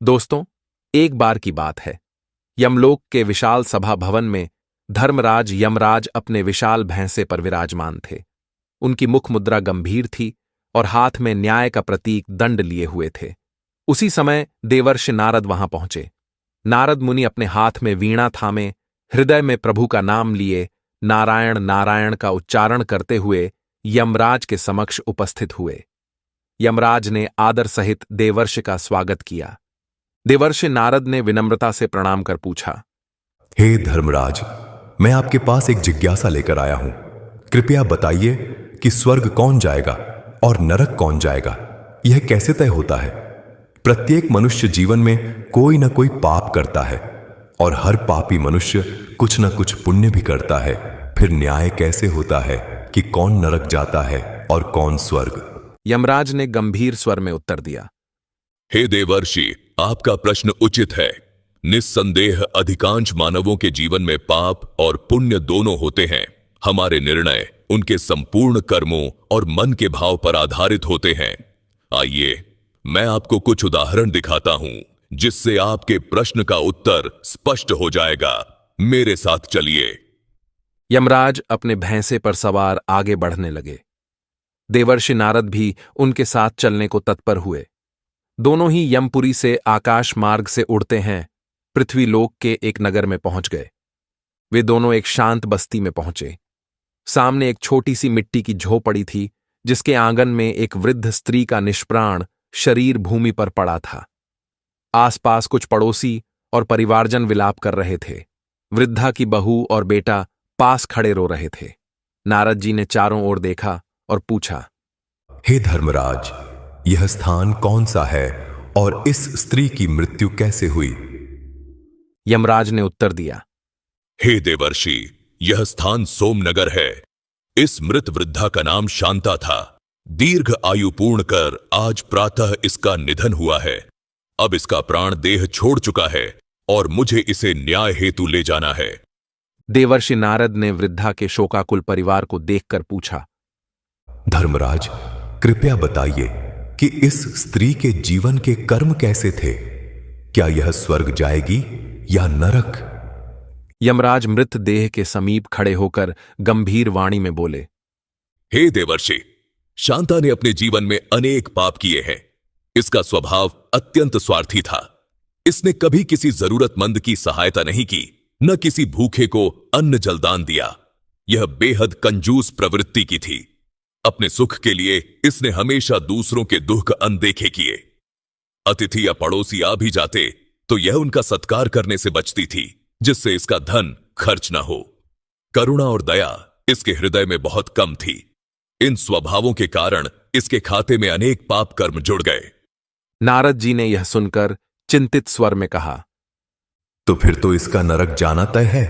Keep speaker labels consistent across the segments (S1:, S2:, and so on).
S1: दोस्तों, एक बार की बात है। यमलोक के विशाल सभा भवन में धर्मराज यमराज अपने विशाल भैंसे पर विराजमान थे। उनकी मुख मुद्रा गंभीर थी और हाथ में न्याय का प्रतीक दंड लिए हुए थे। उसी समय देवर्षि नारद वहां पहुंचे। नारद मुनि अपने हाथ में वीणा थामे, हृदय में प्रभु का नाम लिए, नारायण नारायण का उच्चारण करते हुए यमराज के समक्ष उपस्थित हुए। यमराज ने आदर सहित देवर्षि का स्वागत किया। देवर्षि नारद ने विनम्रता से प्रणाम कर पूछा,
S2: हे धर्मराज, मैं आपके पास एक जिज्ञासा लेकर आया हूं। कृपया बताइए कि स्वर्ग कौन जाएगा और नरक कौन जाएगा, यह कैसे तय होता है? प्रत्येक मनुष्य जीवन में कोई ना कोई पाप करता है और हर पापी मनुष्य कुछ ना कुछ पुण्य भी करता है। फिर न्याय कैसे होता है कि कौन नरक जाता है और कौन स्वर्ग?
S1: यमराज ने गंभीर स्वर में उत्तर दिया,
S3: हे देवर्षि, आपका प्रश्न उचित है। निस्संदेह अधिकांश मानवों के जीवन में पाप और पुण्य दोनों होते हैं। हमारे निर्णय उनके संपूर्ण कर्मों और मन के भाव पर आधारित होते हैं। आइए, मैं आपको कुछ उदाहरण दिखाता हूं, जिससे आपके प्रश्न का उत्तर स्पष्ट हो जाएगा। मेरे साथ चलिए।
S1: यमराज अपने भैंसे पर सवार आगे बढ़ने लगे। देवर्षि नारद भी उनके साथ चलने को तत्पर हुए। दोनों ही यमपुरी से आकाश मार्ग से उड़ते हैं पृथ्वीलोक के एक नगर में पहुंच गए। वे दोनों एक शांत बस्ती में पहुंचे। सामने एक छोटी सी मिट्टी की झोपड़ी थी, जिसके आंगन में एक वृद्ध स्त्री का निष्प्राण शरीर भूमि पर पड़ा था। आसपास कुछ पड़ोसी और परिवारजन विलाप कर रहे थे। वृद्धा की बहू और बेटा पास खड़े रो रहे थे। नारद जी ने चारों ओर देखा और पूछा,
S2: हे धर्मराज, यह स्थान कौन सा है और इस स्त्री की मृत्यु कैसे हुई?
S1: यमराज ने उत्तर दिया,
S3: हे देवर्षि, यह स्थान सोमनगर है। इस मृत वृद्धा का नाम शांता था। दीर्घ आयु पूर्ण कर आज प्रातः इसका निधन हुआ है। अब इसका प्राण देह छोड़ चुका है और मुझे इसे न्याय हेतु ले जाना है।
S1: देवर्षि नारद ने वृद्धा के शोकाकुल परिवार को देखकर पूछा,
S2: धर्मराज, कृपया बताइए कि इस स्त्री के जीवन के कर्म कैसे थे? क्या यह स्वर्ग जाएगी या नरक?
S1: यमराज मृत देह के समीप खड़े होकर गंभीर वाणी में बोले,
S3: हे देवर्षि, शांता ने अपने जीवन में अनेक पाप किए हैं। इसका स्वभाव अत्यंत स्वार्थी था। इसने कभी किसी जरूरतमंद की सहायता नहीं की, न किसी भूखे को अन्न जलदान दिया। यह बेहद कंजूस प्रवृत्ति की थी। अपने सुख के लिए इसने हमेशा दूसरों के दुख अनदेखे किए। अतिथि या पड़ोसी आ भी जाते तो यह उनका सत्कार करने से बचती थी, जिससे इसका धन खर्च न हो। करुणा और दया इसके हृदय में बहुत कम थी। इन स्वभावों के कारण इसके खाते में अनेक पाप कर्म जुड़ गए।
S1: नारद जी ने यह सुनकर चिंतित स्वर में कहा,
S2: तो फिर तो इसका नरक जाना तय है।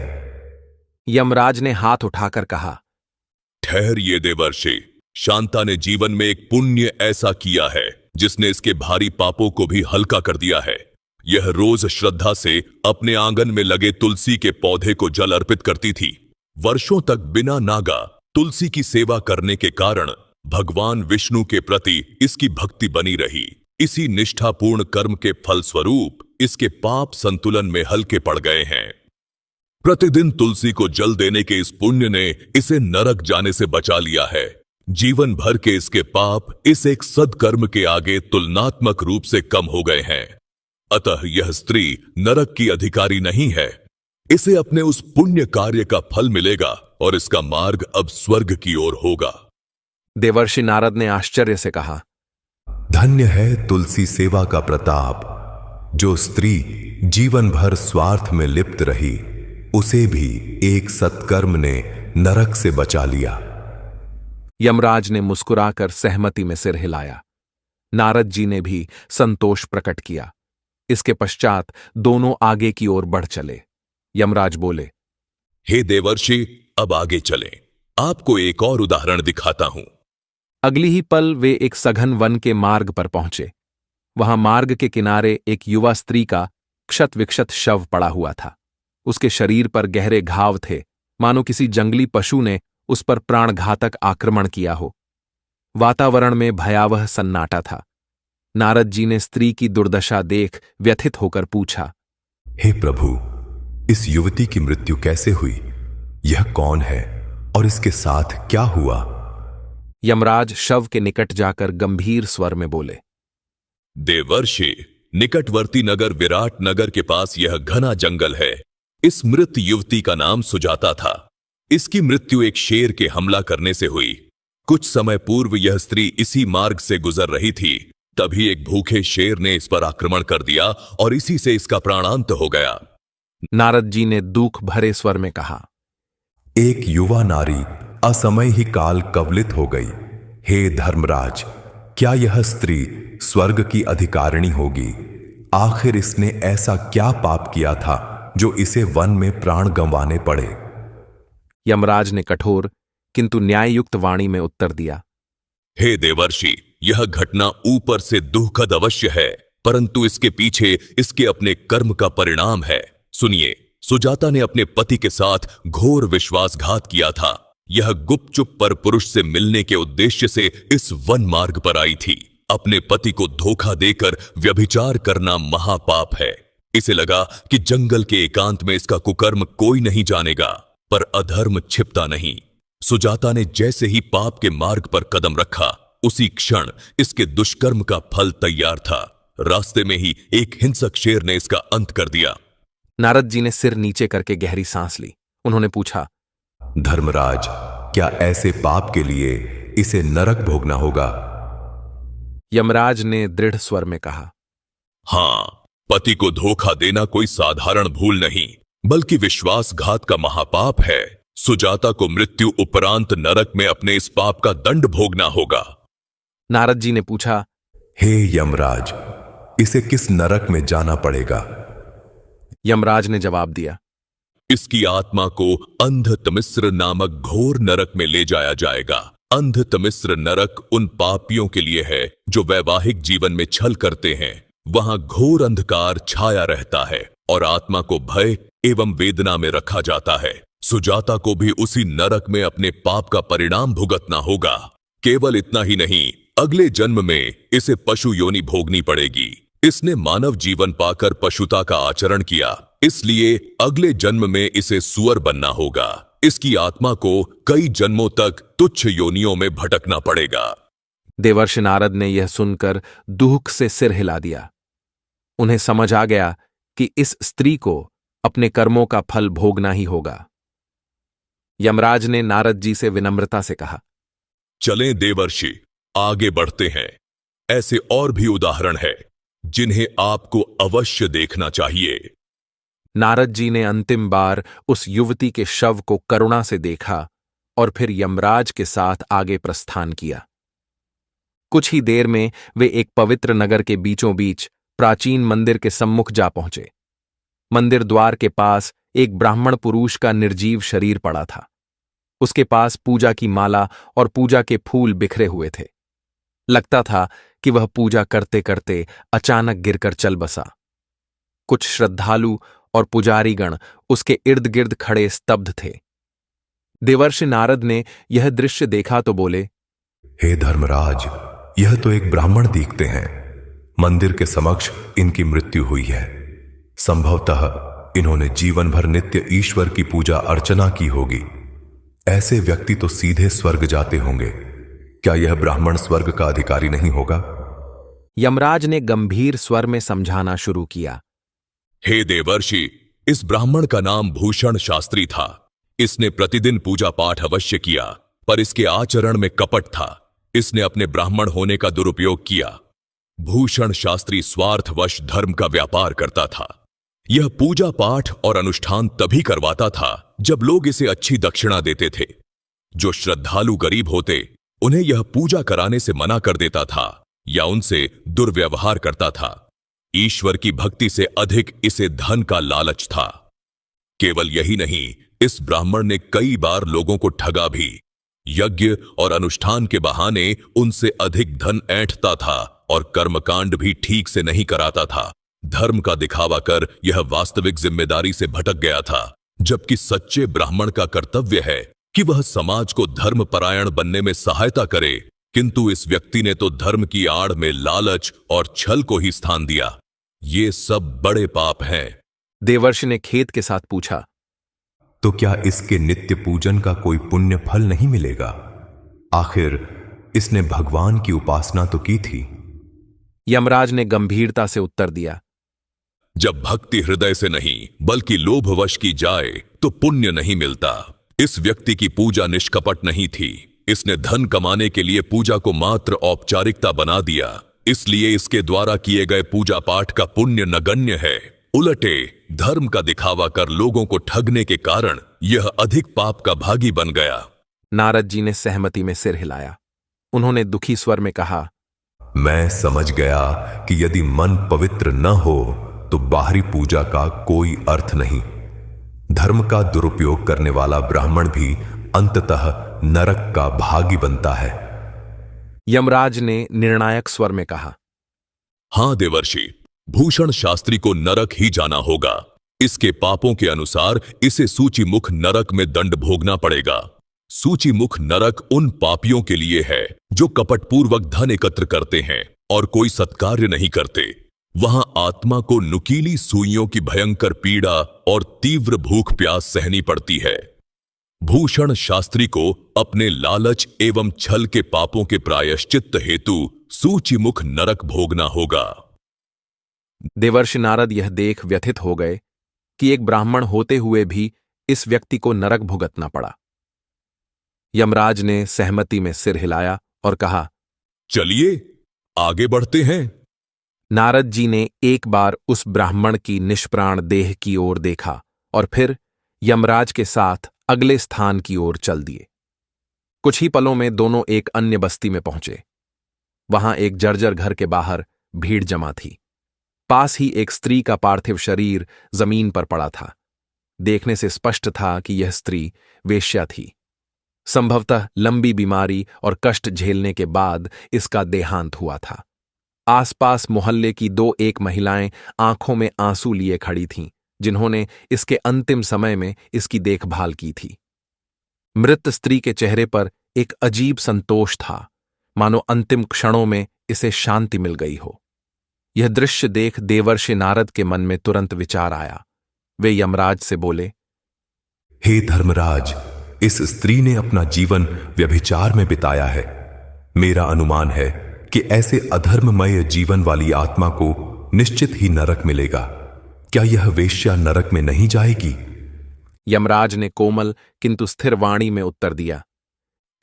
S1: यमराज ने हाथ उठाकर कहा,
S3: ठहरिए देवर्षि, शांता ने जीवन में एक पुण्य ऐसा किया है जिसने इसके भारी पापों को भी हल्का कर दिया है। यह रोज श्रद्धा से अपने आंगन में लगे तुलसी के पौधे को जल अर्पित करती थी। वर्षों तक बिना नागा तुलसी की सेवा करने के कारण भगवान विष्णु के प्रति इसकी भक्ति बनी रही। इसी निष्ठापूर्ण कर्म के फलस्वरूप इसके पाप संतुलन में हल्के पड़ गए हैं। प्रतिदिन तुलसी को जल देने के इस पुण्य ने इसे नरक जाने से बचा लिया है। जीवन भर के इसके पाप इस एक सद्कर्म के आगे तुलनात्मक रूप से कम हो गए हैं। अतः यह स्त्री नरक की अधिकारी नहीं है। इसे अपने उस पुण्य कार्य का फल मिलेगा और इसका मार्ग अब स्वर्ग की ओर होगा।
S1: देवर्षि नारद ने आश्चर्य से कहा,
S2: धन्य है तुलसी सेवा का प्रताप। जो स्त्री जीवन भर स्वार्थ में लिप्त रही, उसे भी एक सत्कर्म ने नरक से बचा लिया।
S1: यमराज ने मुस्कुराकर सहमति में सिर हिलाया। नारद जी ने भी संतोष प्रकट किया। इसके पश्चात दोनों आगे की ओर बढ़ चले। यमराज बोले,
S3: हे देवर्षि, अब आगे चलें। आपको एक और उदाहरण दिखाता हूं।
S1: अगली ही पल वे एक सघन वन के मार्ग पर पहुंचे। वहां मार्ग के किनारे एक युवा स्त्री का क्षत विक्षत शव पड़ा हुआ था। उसके शरीर पर गहरे घाव थे, मानो किसी जंगली पशु ने उस पर प्राणघातक आक्रमण किया हो। वातावरण में भयावह सन्नाटा था। नारद जी ने स्त्री की दुर्दशा देख व्यथित होकर पूछा,
S2: हे प्रभु, इस युवती की मृत्यु कैसे हुई? यह कौन है और इसके साथ क्या हुआ?
S1: यमराज शव के निकट जाकर गंभीर स्वर में बोले,
S3: देवर्षि, निकटवर्ती नगर विराट नगर के पास यह घना जंगल है। इस मृत युवती का नाम सुजाता था। इसकी मृत्यु एक शेर के हमला करने से हुई। कुछ समय पूर्व यह स्त्री इसी मार्ग से गुजर रही थी, तभी एक भूखे शेर ने इस पर आक्रमण कर दिया और इसी से इसका प्राणांत हो गया।
S1: नारद जी ने दुख भरे स्वर में कहा,
S2: एक युवा नारी असमय ही काल कवलित हो गई। हे धर्मराज, क्या यह स्त्री स्वर्ग की अधिकारिणी होगी? आखिर इसने ऐसा क्या पाप किया था जो इसे वन में प्राण गंवाने पड़े?
S1: यमराज ने कठोर किंतु न्याययुक्त वाणी में उत्तर दिया,
S3: हे देवर्षि, यह घटना ऊपर से दुखद अवश्य है, परंतु इसके पीछे इसके अपने कर्म का परिणाम है। सुनिए, सुजाता ने अपने पति के साथ घोर विश्वासघात किया था। यह गुपचुप पर पुरुष से मिलने के उद्देश्य से इस वन मार्ग पर आई थी। अपने पति को धोखा देकर व्यभिचार करना महापाप है। इसे लगा कि जंगल के एकांत में इसका कुकर्म कोई नहीं जानेगा, पर अधर्म छिपता नहीं। सुजाता ने जैसे ही पाप के मार्ग पर कदम रखा, उसी क्षण इसके दुष्कर्म का फल तैयार था। रास्ते में ही एक हिंसक शेर ने इसका अंत कर दिया।
S1: नारद जी ने सिर नीचे करके गहरी सांस ली। उन्होंने पूछा,
S2: धर्मराज, क्या ऐसे पाप के लिए इसे नरक भोगना होगा?
S1: यमराज ने दृढ़ स्वर में कहा,
S3: हां, पति को धोखा देना कोई साधारण भूल नहीं, बल्कि विश्वासघात का महापाप है। सुजाता को मृत्यु उपरांत नरक में अपने इस पाप का दंड भोगना होगा।
S1: नारद जी ने पूछा,
S2: हे यमराज, इसे किस नरक में जाना पड़ेगा?
S1: यमराज ने जवाब दिया,
S3: इसकी आत्मा को अंधतमिस्र नामक घोर नरक में ले जाया जाएगा। अंधतमिस्र नरक उन पापियों के लिए है जो वैवाहिक जीवन में छल करते हैं। वहां घोर अंधकार छाया रहता है और आत्मा को भय एवं वेदना में रखा जाता है। सुजाता को भी उसी नरक में अपने पाप का परिणाम भुगतना होगा। केवल इतना ही नहीं, अगले जन्म में इसे पशु योनि भोगनी पड़ेगी। इसने मानव जीवन पाकर पशुता का आचरण किया, इसलिए अगले जन्म में इसे सुअर बनना होगा। इसकी आत्मा को कई जन्मों तक तुच्छ योनियों में भटकना पड़ेगा।
S1: देवर्षि नारद ने यह सुनकर दुख से सिर हिला दिया। उन्हें समझ आ गया कि इस स्त्री को अपने कर्मों का फल भोगना ही होगा। यमराज ने नारद जी से विनम्रता से कहा,
S3: चलें देवर्षि, आगे बढ़ते हैं। ऐसे और भी उदाहरण हैं जिन्हें आपको अवश्य देखना चाहिए।
S1: नारद जी ने अंतिम बार उस युवती के शव को करुणा से देखा और फिर यमराज के साथ आगे प्रस्थान किया। कुछ ही देर में वे एक पवित्र नगर के बीचों बीच प्राचीन मंदिर के सम्मुख जा पहुंचे। मंदिर द्वार के पास एक ब्राह्मण पुरुष का निर्जीव शरीर पड़ा था। उसके पास पूजा की माला और पूजा के फूल बिखरे हुए थे। लगता था कि वह पूजा करते करते अचानक गिरकर चल बसा। कुछ श्रद्धालु और पुजारीगण उसके इर्द गिर्द खड़े स्तब्ध थे। देवर्षि नारद ने यह दृश्य देखा तो बोले,
S2: हे धर्मराज, यह तो एक ब्राह्मण दिखते हैं। मंदिर के समक्ष इनकी मृत्यु हुई है। संभवतः इन्होंने जीवन भर नित्य ईश्वर की पूजा अर्चना की होगी। ऐसे व्यक्ति तो सीधे स्वर्ग जाते होंगे। क्या यह ब्राह्मण स्वर्ग का अधिकारी नहीं होगा?
S1: यमराज ने गंभीर स्वर में समझाना शुरू किया,
S3: हे देवर्षि, इस ब्राह्मण का नाम भूषण शास्त्री था। इसने प्रतिदिन पूजा पाठ अवश्य किया, पर इसके आचरण में कपट था। इसने अपने ब्राह्मण होने का दुरुपयोग किया। भूषण शास्त्री स्वार्थवश धर्म का व्यापार करता था। यह पूजा पाठ और अनुष्ठान तभी करवाता था जब लोग इसे अच्छी दक्षिणा देते थे। जो श्रद्धालु गरीब होते, उन्हें यह पूजा कराने से मना कर देता था या उनसे दुर्व्यवहार करता था। ईश्वर की भक्ति से अधिक इसे धन का लालच था। केवल यही नहीं, इस ब्राह्मण ने कई बार लोगों को ठगा भी। यज्ञ और अनुष्ठान के बहाने उनसे अधिक धन ऐंठता था और कर्मकांड भी ठीक से नहीं कराता था। धर्म का दिखावा कर यह वास्तविक जिम्मेदारी से भटक गया था, जबकि सच्चे ब्राह्मण का कर्तव्य है कि वह समाज को धर्मपरायण बनने में सहायता करे किंतु इस व्यक्ति ने तो धर्म की आड़ में लालच और छल को ही स्थान दिया। ये सब बड़े पाप हैं।
S1: देवर्षि ने खेद के साथ पूछा,
S2: तो क्या इसके नित्य पूजन का कोई पुण्य फल नहीं मिलेगा? आखिर इसने भगवान की उपासना तो की थी।
S1: यमराज ने गंभीरता से उत्तर दिया,
S3: जब भक्ति हृदय से नहीं बल्कि लोभवश की जाए तो पुण्य नहीं मिलता। इस व्यक्ति की पूजा निष्कपट नहीं थी। इसने धन कमाने के लिए पूजा को मात्र औपचारिकता बना दिया, इसलिए इसके द्वारा किए गए पूजा पाठ का पुण्य नगण्य है। उलटे धर्म का दिखावा कर लोगों को ठगने के कारण यह अधिक पाप का भागी बन गया।
S1: नारद जी ने सहमति में सिर हिलाया। उन्होंने दुखी स्वर में कहा,
S2: मैं समझ गया कि यदि मन पवित्र न हो तो बाहरी पूजा का कोई अर्थ नहीं। धर्म का दुरुपयोग करने वाला ब्राह्मण भी अंततः नरक का भागी बनता है।
S1: यमराज ने निर्णायक स्वर में कहा,
S3: हां देवर्षि, भूषण शास्त्री को नरक ही जाना होगा। इसके पापों के अनुसार इसे सूचिमुख नरक में दंड भोगना पड़ेगा। सूचिमुख नरक उन पापियों के लिए है जो कपटपूर्वक धन एकत्र करते हैं और कोई सत्कार्य नहीं करते। वहां आत्मा को नुकीली सुइयों की भयंकर पीड़ा और तीव्र भूख प्यास सहनी पड़ती है। भूषण शास्त्री को अपने लालच एवं छल के पापों के प्रायश्चित्त हेतु सूचिमुख नरक भोगना होगा।
S1: देवर्षि नारद यह देख व्यथित हो गए कि एक ब्राह्मण होते हुए भी इस व्यक्ति को नरक भुगतना पड़ा। यमराज ने सहमति में सिर हिलाया और कहा,
S3: चलिए आगे बढ़ते हैं।
S1: नारद जी ने एक बार उस ब्राह्मण की निष्प्राण देह की ओर देखा और फिर यमराज के साथ अगले स्थान की ओर चल दिए। कुछ ही पलों में दोनों एक अन्य बस्ती में पहुंचे। वहां एक जर्जर घर के बाहर भीड़ जमा थी। पास ही एक स्त्री का पार्थिव शरीर जमीन पर पड़ा था। देखने से स्पष्ट था कि यह स्त्री वेश्या थी। संभवतः लंबी बीमारी और कष्ट झेलने के बाद इसका देहांत हुआ था। आसपास मोहल्ले की 2-1 महिलाएं आंखों में आंसू लिए खड़ी थीं, जिन्होंने इसके अंतिम समय में इसकी देखभाल की थी। मृत स्त्री के चेहरे पर एक अजीब संतोष था, मानो अंतिम क्षणों में इसे शांति मिल गई हो। यह दृश्य देख देवर्षि नारद के मन में तुरंत विचार आया। वे यमराज से बोले,
S2: हे धर्मराज, इस स्त्री ने अपना जीवन व्यभिचार में बिताया है। मेरा अनुमान है कि ऐसे अधर्ममय जीवन वाली आत्मा को निश्चित ही नरक मिलेगा। क्या यह वेश्या नरक में नहीं जाएगी?
S1: यमराज ने कोमल किंतु स्थिर वाणी में उत्तर दिया,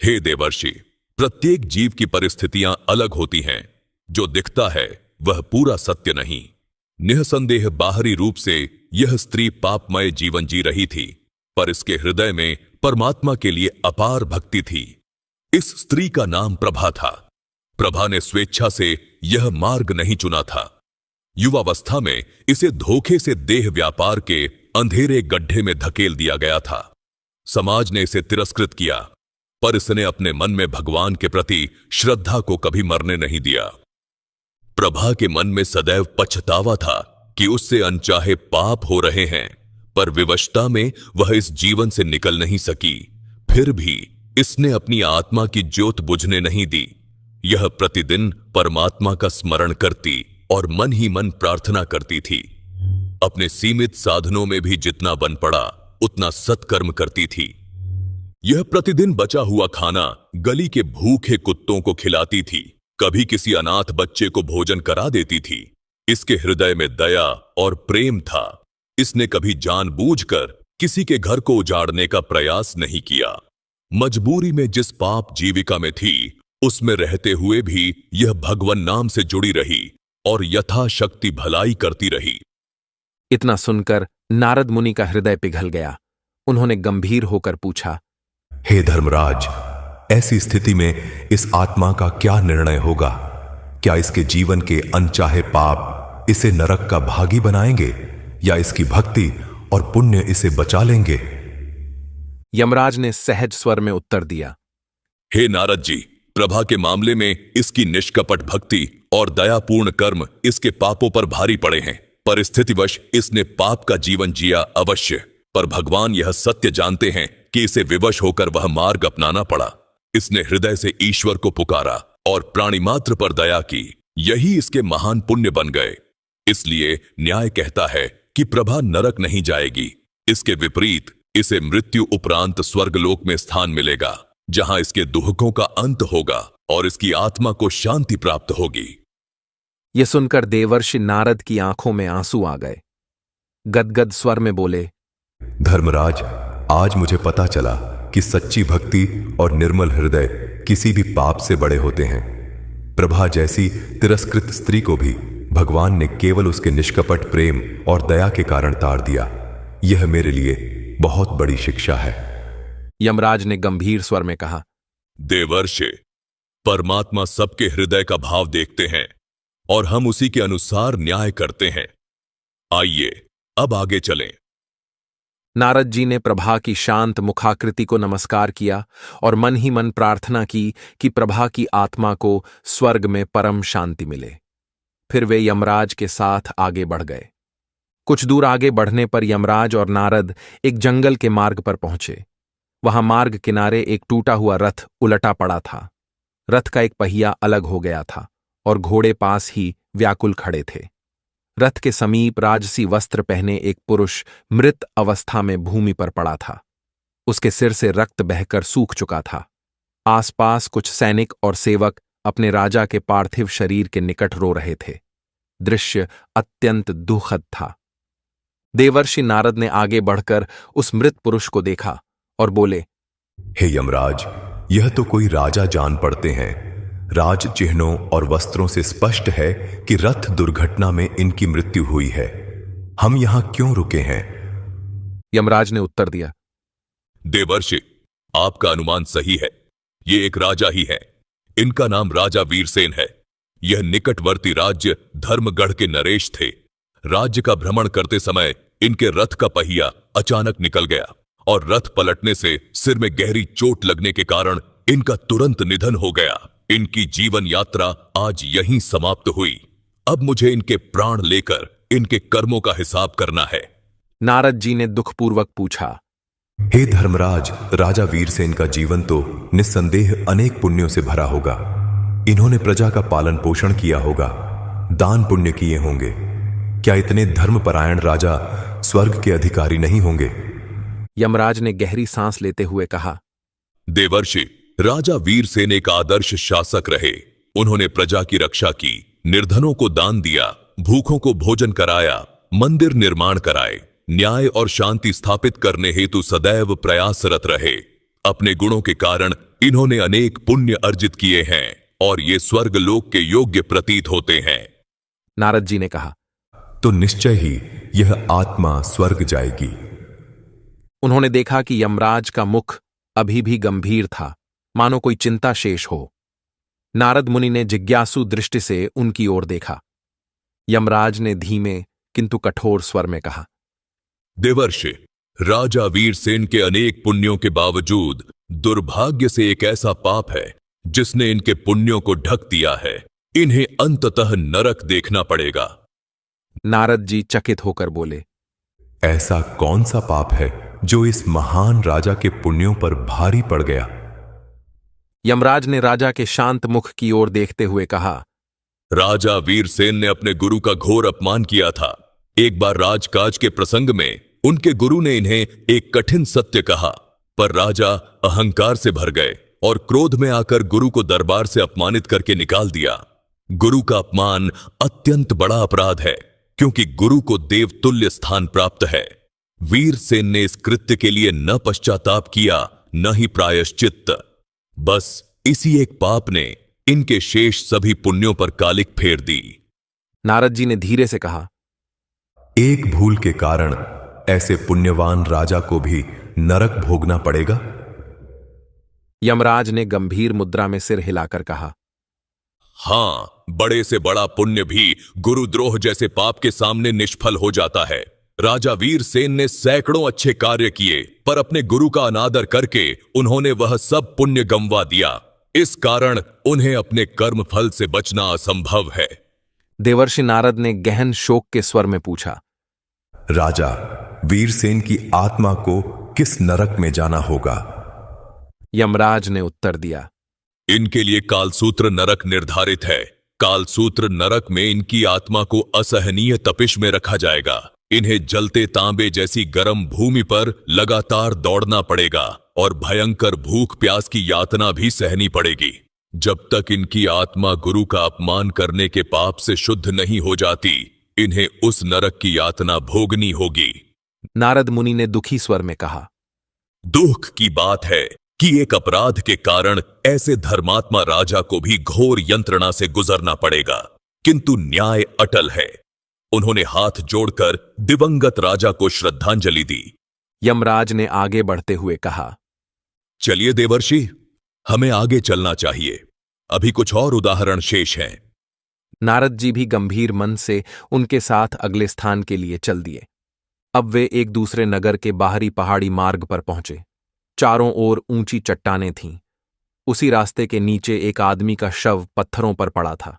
S3: हे देवर्षि, प्रत्येक जीव की परिस्थितियां अलग होती हैं। जो दिखता है वह पूरा सत्य नहीं। निःसंदेह बाहरी रूप से यह स्त्री पापमय जीवन जी रही थी, पर इसके हृदय में परमात्मा के लिए अपार भक्ति थी। इस स्त्री का नाम प्रभा था। प्रभा ने स्वेच्छा से यह मार्ग नहीं चुना था। युवावस्था में इसे धोखे से देह व्यापार के अंधेरे गड्ढे में धकेल दिया गया था। समाज ने इसे तिरस्कृत किया, पर इसने अपने मन में भगवान के प्रति श्रद्धा को कभी मरने नहीं दिया। प्रभा के मन में सदैव पछतावा था कि उससे अनचाहे पाप हो रहे हैं, पर विवशता में वह इस जीवन से निकल नहीं सकी। फिर भी इसने अपनी आत्मा की ज्योत बुझने नहीं दी। यह प्रतिदिन परमात्मा का स्मरण करती और मन ही मन प्रार्थना करती थी। अपने सीमित साधनों में भी जितना बन पड़ा उतना सत्कर्म करती थी। यह प्रतिदिन बचा हुआ खाना गली के भूखे कुत्तों को खिलाती थी। कभी किसी अनाथ बच्चे को भोजन करा देती थी। इसके हृदय में दया और प्रेम था। इसने कभी जानबूझकर किसी के घर को उजाड़ने का प्रयास नहीं किया। मजबूरी में जिस पाप जीविका में थी, उसमें रहते हुए भी यह भगवन नाम से जुड़ी रही और यथाशक्ति भलाई करती रही।
S1: इतना सुनकर नारद मुनि का हृदय पिघल गया। उन्होंने गंभीर होकर पूछा,
S2: हे धर्मराज, ऐसी स्थिति में इस आत्मा का क्या निर्णय होगा? क्या इसके जीवन के अनचाहे पाप इसे नरक का भागी बनाएंगे या इसकी भक्ति और पुण्य इसे बचा लेंगे?
S1: यमराज ने सहज स्वर में उत्तर दिया,
S3: हे नारद जी, प्रभा के मामले में इसकी निष्कपट भक्ति और दयापूर्ण कर्म इसके पापों पर भारी पड़े हैं। परिस्थितिवश इसने पाप का जीवन जिया अवश्य, पर भगवान यह सत्य जानते हैं कि इसे विवश होकर वह मार्ग अपनाना पड़ा। इसने हृदय से ईश्वर को पुकारा और प्राणी मात्र पर दया की। यही इसके महान पुण्य बन गए। इसलिए न्याय कहता है कि प्रभा नरक नहीं जाएगी। इसके विपरीत इसे मृत्यु उपरांत स्वर्गलोक में स्थान मिलेगा, जहां इसके दुखों का अंत होगा और इसकी आत्मा को शांति प्राप्त होगी।
S1: यह सुनकर देवर्षि नारद की आंखों में आंसू आ गए। गदगद स्वर में बोले,
S2: धर्मराज, आज मुझे पता चला कि सच्ची भक्ति और निर्मल हृदय किसी भी पाप से बड़े होते हैं। प्रभा जैसी तिरस्कृत स्त्री को भी भगवान ने केवल उसके निष्कपट प्रेम और दया के कारण तार दिया। यह मेरे लिए बहुत बड़ी शिक्षा है।
S1: यमराज ने गंभीर स्वर में कहा,
S3: देवर्षि, परमात्मा सबके हृदय का भाव देखते हैं और हम उसी के अनुसार न्याय करते हैं। आइए अब आगे चलें।
S1: नारद जी ने प्रभा की शांत मुखाकृति को नमस्कार किया और मन ही मन प्रार्थना की कि प्रभा की आत्मा को स्वर्ग में परम शांति मिले। फिर वे यमराज के साथ आगे बढ़ गए। कुछ दूर आगे बढ़ने पर यमराज और नारद एक जंगल के मार्ग पर पहुंचे। वहां मार्ग किनारे एक टूटा हुआ रथ उलटा पड़ा था। रथ का एक पहिया अलग हो गया था और घोड़े पास ही व्याकुल खड़े थे। रथ के समीप राजसी वस्त्र पहने एक पुरुष मृत अवस्था में भूमि पर पड़ा था। उसके सिर से रक्त बहकर सूख चुका था। आसपास कुछ सैनिक और सेवक अपने राजा के पार्थिव शरीर के निकट रो रहे थे। दृश्य अत्यंत दुखद था। देवर्षि नारद ने आगे बढ़कर उस मृत पुरुष को देखा और बोले,
S2: हे यमराज, यह तो कोई राजा जान पड़ते हैं। राज चिन्हों और वस्त्रों से स्पष्ट है कि रथ दुर्घटना में इनकी मृत्यु हुई है। हम यहां क्यों रुके हैं?
S1: यमराज ने उत्तर दिया,
S3: देवर्षि, आपका अनुमान सही है। ये एक राजा ही है। इनका नाम राजा वीरसेन है। यह निकटवर्ती राज्य धर्मगढ़ के नरेश थे। राज्य का भ्रमण करते समय इनके रथ का पहिया अचानक निकल गया और रथ पलटने से सिर में गहरी चोट लगने के कारण इनका तुरंत निधन हो गया। इनकी जीवन यात्रा आज यहीं समाप्त हुई। अब मुझे इनके प्राण लेकर इनके कर्मों का हिसाब करना है।
S1: नारद जी ने दुखपूर्वक पूछा,
S2: हे धर्मराज, राजा वीरसेन का जीवन तो निस्संदेह अनेक पुण्यों से भरा होगा। इन्होंने प्रजा का पालन पोषण किया होगा, दान पुण्य किए होंगे। क्या इतने धर्मपरायण राजा स्वर्ग के अधिकारी नहीं होंगे?
S1: यमराज ने गहरी सांस लेते हुए कहा,
S3: देवर्षि, राजा वीरसेन एक आदर्श शासक रहे। उन्होंने प्रजा की रक्षा की, निर्धनों को दान दिया, भूखों को भोजन कराया, मंदिर निर्माण कराए, न्याय और शांति स्थापित करने हेतु सदैव प्रयासरत रहे। अपने गुणों के कारण इन्होंने अनेक पुण्य अर्जित किए हैं और ये स्वर्ग लोक के योग्य प्रतीत होते हैं।
S1: नारद जी ने कहा,
S2: तो निश्चय ही यह आत्मा स्वर्ग जाएगी।
S1: उन्होंने देखा कि यमराज का मुख अभी भी गंभीर था, मानो कोई चिंता शेष हो। नारद मुनि ने जिज्ञासु दृष्टि से उनकी ओर देखा। यमराज ने धीमे किंतु कठोर स्वर में कहा,
S3: देवर्षि, राजा वीरसेन के अनेक पुण्यों के बावजूद दुर्भाग्य से एक ऐसा पाप है जिसने इनके पुण्यों को ढक दिया है। इन्हें अंततः नरक देखना पड़ेगा।
S1: नारद जी चकित होकर बोले,
S2: ऐसा कौन सा पाप है जो इस महान राजा के पुण्यों पर भारी पड़ गया?
S1: यमराज ने राजा के शांत मुख की ओर देखते हुए कहा,
S3: राजा वीरसेन ने अपने गुरु का घोर अपमान किया था। एक बार राजकाज के प्रसंग में उनके गुरु ने इन्हें एक कठिन सत्य कहा, पर राजा अहंकार से भर गए और क्रोध में आकर गुरु को दरबार से अपमानित करके निकाल दिया। गुरु का अपमान अत्यंत बड़ा अपराध है, क्योंकि गुरु को देवतुल्य स्थान प्राप्त है। वीरसेन ने इस कृत्य के लिए न पश्चाताप किया, न ही प्रायश्चित्त। बस इसी एक पाप ने इनके शेष सभी पुण्यों पर कालिक फेर दी।
S1: नारद जी ने धीरे से कहा,
S2: एक भूल के कारण ऐसे पुण्यवान राजा को भी नरक भोगना पड़ेगा?
S1: यमराज ने गंभीर मुद्रा में सिर हिलाकर कहा,
S3: हां, बड़े से बड़ा पुण्य भी गुरुद्रोह जैसे पाप के सामने निष्फल हो जाता है। राजा वीरसेन ने सैकड़ों अच्छे कार्य किए, पर अपने गुरु का अनादर करके उन्होंने वह सब पुण्य गंवा दिया। इस कारण उन्हें अपने कर्म फल से बचना असंभव है।
S1: देवर्षि नारद ने गहन शोक के स्वर में पूछा,
S2: राजा वीरसेन की आत्मा को किस नरक में जाना होगा?
S1: यमराज ने उत्तर दिया,
S3: इनके लिए कालसूत्र नरक निर्धारित है। कालसूत्र नरक में इनकी आत्मा को असहनीय तपिश में रखा जाएगा। इन्हें जलते तांबे जैसी गर्म भूमि पर लगातार दौड़ना पड़ेगा और भयंकर भूख प्यास की यातना भी सहनी पड़ेगी। जब तक इनकी आत्मा गुरु का अपमान करने के पाप से शुद्ध नहीं हो जाती, इन्हें उस नरक की यातना भोगनी होगी।
S1: नारद मुनि ने दुखी स्वर में कहा,
S3: दुख की बात है कि एक अपराध के कारण ऐसे धर्मात्मा राजा को भी घोर यंत्रणा से गुजरना पड़ेगा, किंतु न्याय अटल है। उन्होंने हाथ जोड़कर दिवंगत राजा को श्रद्धांजलि दी।
S1: यमराज ने आगे बढ़ते हुए कहा,
S3: चलिए देवर्षि, हमें आगे चलना चाहिए। अभी कुछ और उदाहरण शेष हैं।
S1: नारद जी भी गंभीर मन से उनके साथ अगले स्थान के लिए चल दिए। अब वे एक दूसरे नगर के बाहरी पहाड़ी मार्ग पर पहुंचे। चारों ओर ऊंची चट्टानें थीं। उसी रास्ते के नीचे एक आदमी का शव पत्थरों पर पड़ा था।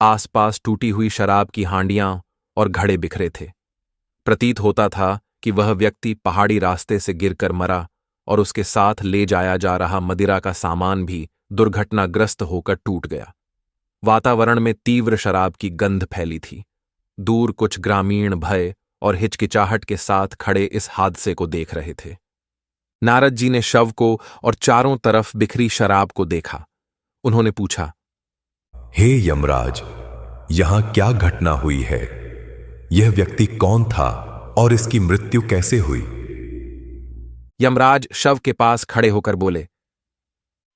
S1: आसपास टूटी हुई शराब की हांडियां और घड़े बिखरे थे। प्रतीत होता था कि वह व्यक्ति पहाड़ी रास्ते से गिरकर मरा और उसके साथ ले जाया जा रहा मदिरा का सामान भी दुर्घटनाग्रस्त होकर टूट गया। वातावरण में तीव्र शराब की गंध फैली थी। दूर कुछ ग्रामीण भय और हिचकिचाहट के साथ खड़े इस हादसे को देख रहे थे। नारद जी ने शव को और चारों तरफ बिखरी शराब को देखा। उन्होंने पूछा,
S2: हे यमराज, यहां क्या घटना हुई है? यह व्यक्ति कौन था और इसकी मृत्यु कैसे हुई?
S1: यमराज शव के पास खड़े होकर बोले,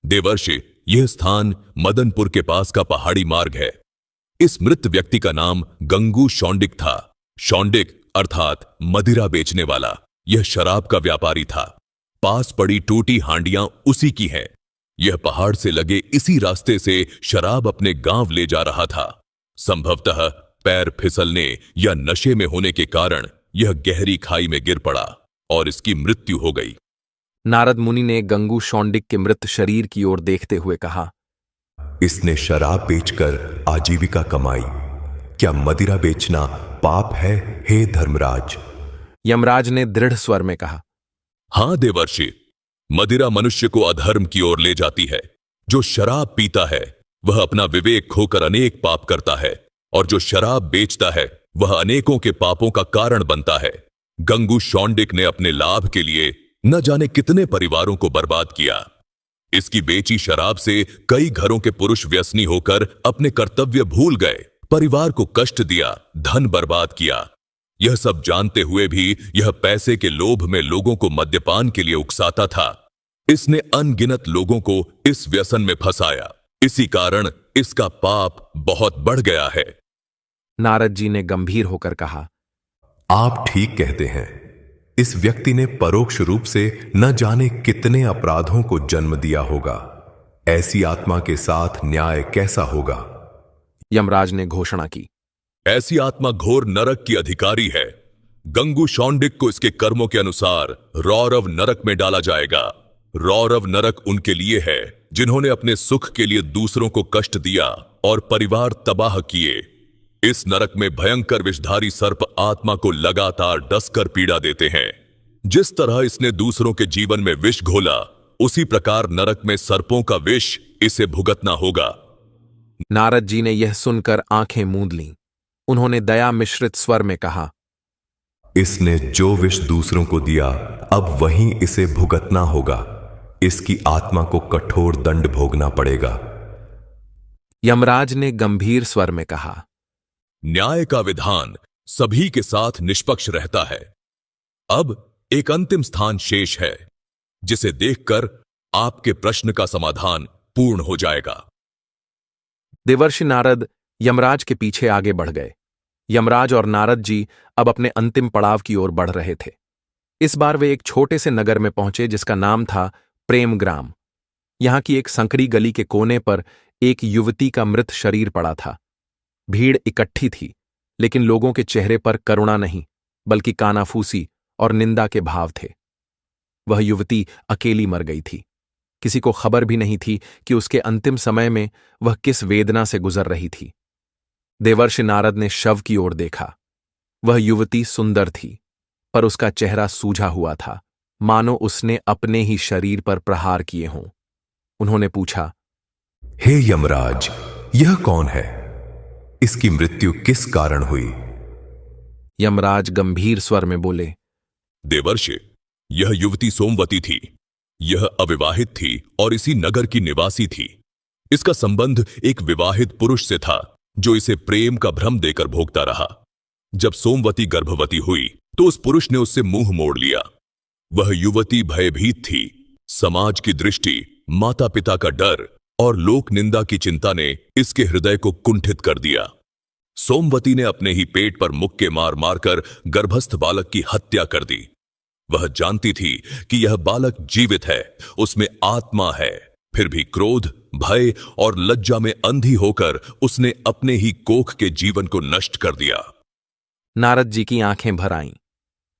S3: देवर्षि, यह स्थान मदनपुर के पास का पहाड़ी मार्ग है। इस मृत व्यक्ति का नाम गंगू शौंडिक था। शौंडिक अर्थात मदिरा बेचने वाला। यह शराब का व्यापारी था। पास पड़ी टूटी हांडियां उसी की हैं। यह पहाड़ से लगे इसी रास्ते से शराब अपने गांव ले जा रहा था। संभवतः पैर फिसलने या नशे में होने के कारण यह गहरी खाई में गिर पड़ा और इसकी मृत्यु हो गई।
S1: नारद मुनि ने गंगू शौंडिक के मृत शरीर की ओर देखते हुए कहा,
S2: इसने शराब बेचकर आजीविका कमाई। क्या मदिरा बेचना पाप है, हे धर्मराज?
S1: यमराज ने दृढ़ स्वर में कहा,
S3: हां देवर्षि, मदिरा मनुष्य को अधर्म की ओर ले जाती है। जो शराब पीता है वह अपना विवेक खोकर अनेक पाप करता है, और जो शराब बेचता है वह अनेकों के पापों का कारण बनता है। गंगू शौंडिक ने अपने लाभ के लिए न जाने कितने परिवारों को बर्बाद किया। इसकी बेची शराब से कई घरों के पुरुष व्यसनी होकर अपने कर्तव्य भूल गए, परिवार को कष्ट दिया, धन बर्बाद किया। यह सब जानते हुए भी यह पैसे के लोभ में लोगों को मद्यपान के लिए उकसाता था। इसने अनगिनत लोगों को इस व्यसन में फंसाया। इसी कारण इसका पाप बहुत बढ़ गया है।
S1: नारद जी ने गंभीर होकर कहा,
S2: आप ठीक कहते हैं। इस व्यक्ति ने परोक्ष रूप से न जाने कितने अपराधों को जन्म दिया होगा। ऐसी आत्मा के साथ न्याय कैसा होगा?
S1: यमराज ने घोषणा की,
S3: ऐसी आत्मा घोर नरक की अधिकारी है। गंगू शौंडिक को इसके कर्मों के अनुसार रौरव नरक में डाला जाएगा। रौरव नरक उनके लिए है जिन्होंने अपने सुख के लिए दूसरों को कष्ट दिया और परिवार तबाह किए। इस नरक में भयंकर विषधारी सर्प आत्मा को लगातार डसकर पीड़ा देते हैं। जिस तरह इसने दूसरों के जीवन में विष घोला, उसी प्रकार नरक में सर्पों का विष इसे भुगतना होगा।
S1: नारद जी ने यह सुनकर आंखें मूंद लीं। उन्होंने दया मिश्रित स्वर में कहा,
S2: इसने जो विष दूसरों को दिया, अब वहीं इसे भुगतना होगा। इसकी आत्मा को कठोर दंड भोगना पड़ेगा।
S1: यमराज ने गंभीर स्वर में कहा,
S3: न्याय का विधान सभी के साथ निष्पक्ष रहता है। अब एक अंतिम स्थान शेष है, जिसे देखकर आपके प्रश्न का समाधान पूर्ण हो जाएगा।
S1: देवर्षि नारद यमराज के पीछे आगे बढ़ गए। यमराज और नारद जी अब अपने अंतिम पड़ाव की ओर बढ़ रहे थे। इस बार वे एक छोटे से नगर में पहुंचे जिसका नाम था प्रेमग्राम। यहां की एक संकरी गली के कोने पर एक युवती का मृत शरीर पड़ा था। भीड़ इकट्ठी थी, लेकिन लोगों के चेहरे पर करुणा नहीं, बल्कि कानाफूसी और निंदा के भाव थे। वह युवती अकेली मर गई थी। किसी को खबर भी नहीं थी कि उसके अंतिम समय में वह किस वेदना से गुजर रही थी। देवर्षि नारद ने शव की ओर देखा। वह युवती सुंदर थी, पर उसका चेहरा सूझा हुआ था। मानो उसने अपने ही शरीर पर प्रहार किए हों। उन्होंने पूछा,
S2: हे यमराज, यह कौन है? इसकी मृत्यु किस कारण हुई?
S1: यमराज गंभीर स्वर में बोले,
S3: देवर्षि, यह युवती सोमवती थी। यह अविवाहित थी और इसी नगर की निवासी थी। इसका संबंध एक विवाहित पुरुष से था जो इसे प्रेम का भ्रम देकर भोगता रहा। जब सोमवती गर्भवती हुई तो उस पुरुष ने उससे मुंह मोड़ लिया। वह युवती भयभीत थी। समाज की दृष्टि, माता पिता का डर और लोक निंदा की चिंता ने इसके हृदय को कुंठित कर दिया। सोमवती ने अपने ही पेट पर मुक्के मार मारकर गर्भस्थ बालक की हत्या कर दी। वह जानती थी कि यह बालक जीवित है, उसमें आत्मा है, फिर भी क्रोध, भय और लज्जा में अंधी होकर उसने अपने ही कोख के जीवन को नष्ट कर दिया।
S1: नारद जी की आंखें भर आईं।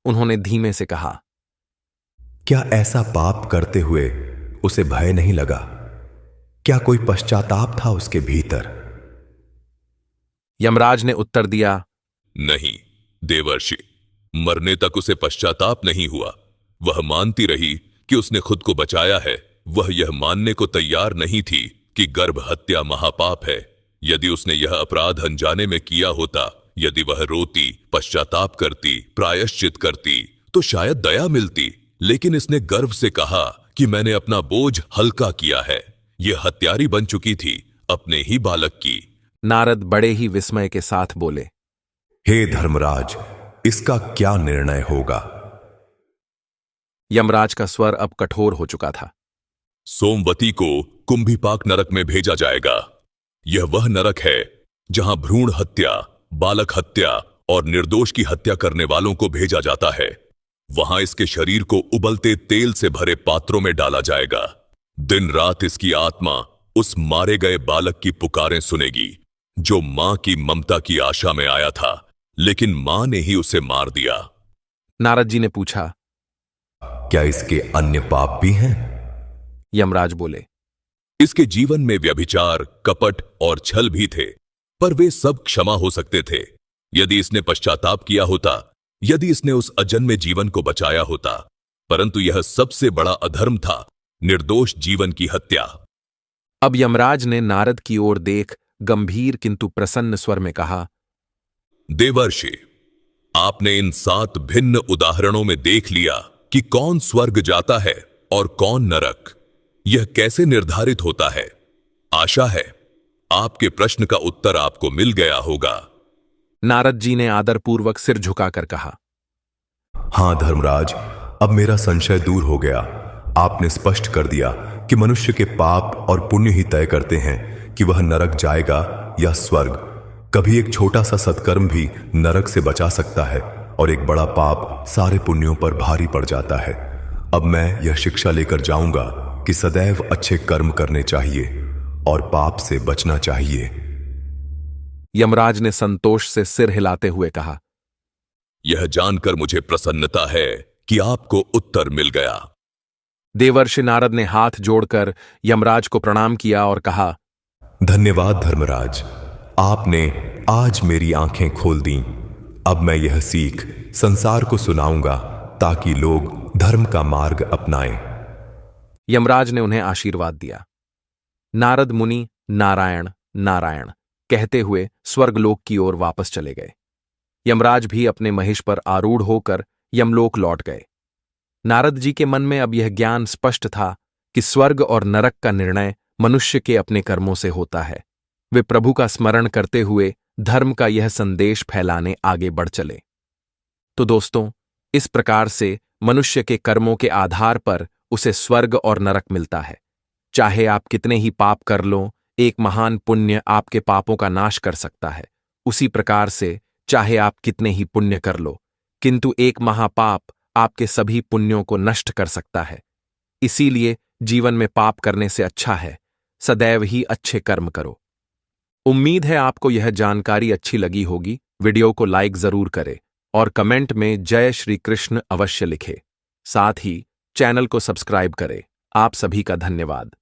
S1: उन्होंने धीमे से कहा,
S2: क्या ऐसा पाप करते हुए उसे भय नहीं लगा? क्या कोई पश्चाताप था उसके भीतर?
S1: यमराज ने उत्तर दिया,
S3: नहीं देवर्षि, मरने तक उसे पश्चाताप नहीं हुआ। वह मानती रही कि उसने खुद को बचाया है। वह यह मानने को तैयार नहीं थी कि गर्भ हत्या महापाप है। यदि उसने यह अपराध अनजाने में किया होता, यदि वह रोती, पश्चाताप करती, प्रायश्चित करती, तो शायद दया मिलती। लेकिन इसने गर्व से कहा कि मैंने अपना बोझ हल्का किया है। यह हत्यारी बन चुकी थी अपने ही बालक की।
S1: नारद बड़े ही विस्मय के साथ बोले,
S2: हे धर्मराज, इसका क्या निर्णय होगा?
S1: यमराज का स्वर अब कठोर हो चुका था।
S3: सोमवती को कुंभीपाक नरक में भेजा जाएगा। यह वह नरक है जहां भ्रूण हत्या, बालक हत्या और निर्दोष की हत्या करने वालों को भेजा जाता है। वहां इसके शरीर को उबलते तेल से भरे पात्रों में डाला जाएगा। दिन रात इसकी आत्मा उस मारे गए बालक की पुकारें सुनेगी, जो मां की ममता की आशा में आया था, लेकिन मां ने ही उसे मार दिया।
S1: नारद जी ने पूछा,
S2: क्या इसके अन्य पाप भी हैं?
S1: यमराज बोले,
S3: इसके जीवन में व्यभिचार, कपट और छल भी थे, पर वे सब क्षमा हो सकते थे यदि इसने पश्चाताप किया होता, यदि इसने उस अजन्मे जीवन को बचाया होता। परंतु यह सबसे बड़ा अधर्म था, निर्दोष जीवन की हत्या।
S1: अब यमराज ने नारद की ओर देख गंभीर किंतु प्रसन्न स्वर में कहा,
S3: देवर्षि, आपने इन 7 भिन्न उदाहरणों में देख लिया कि कौन स्वर्ग जाता है और कौन नरक। यह कैसे निर्धारित होता है? आशा है आपके प्रश्न का उत्तर आपको मिल गया होगा।
S1: नारद जी ने आदरपूर्वक सिर झुकाकर कहा,
S2: हां धर्मराज, अब मेरा संशय दूर हो गया। आपने स्पष्ट कर दिया कि मनुष्य के पाप और पुण्य ही तय करते हैं कि वह नरक जाएगा या स्वर्ग। कभी एक छोटा सा सत्कर्म भी नरक से बचा सकता है और एक बड़ा पाप सारे पुण्यों पर भारी पड़ जाता है। अब मैं यह शिक्षा लेकर जाऊंगा कि सदैव अच्छे कर्म करने चाहिए और पाप से बचना चाहिए।
S1: यमराज ने संतोष से सिर हिलाते हुए कहा,
S3: यह जानकर मुझे प्रसन्नता है कि आपको उत्तर मिल गया।
S1: देवर्षि नारद ने हाथ जोड़कर यमराज को प्रणाम किया और कहा,
S2: धन्यवाद धर्मराज, आपने आज मेरी आंखें खोल दी। अब मैं यह सीख संसार को सुनाऊंगा ताकि लोग धर्म का मार्ग अपनाएं।
S1: यमराज ने उन्हें आशीर्वाद दिया। नारद मुनि नारायण नारायण कहते हुए स्वर्गलोक की ओर वापस चले गए। यमराज भी अपने महिष पर आरूढ़ होकर यमलोक लौट गए। नारद जी के मन में अब यह ज्ञान स्पष्ट था कि स्वर्ग और नरक का निर्णय मनुष्य के अपने कर्मों से होता है। वे प्रभु का स्मरण करते हुए धर्म का यह संदेश फैलाने आगे बढ़ चले। तो दोस्तों, इस प्रकार से मनुष्य के कर्मों के आधार पर उसे स्वर्ग और नरक मिलता है। चाहे आप कितने ही पाप कर लो, एक महान पुण्य आपके पापों का नाश कर सकता है। उसी प्रकार से चाहे आप कितने ही पुण्य कर लो, किंतु एक महापाप आपके सभी पुण्यों को नष्ट कर सकता है। इसीलिए जीवन में पाप करने से अच्छा है सदैव ही अच्छे कर्म करो। उम्मीद है आपको यह जानकारी अच्छी लगी होगी। वीडियो को लाइक जरूर करें और कमेंट में जय श्री कृष्ण अवश्य लिखें। साथ ही चैनल को सब्सक्राइब करें। आप सभी का धन्यवाद।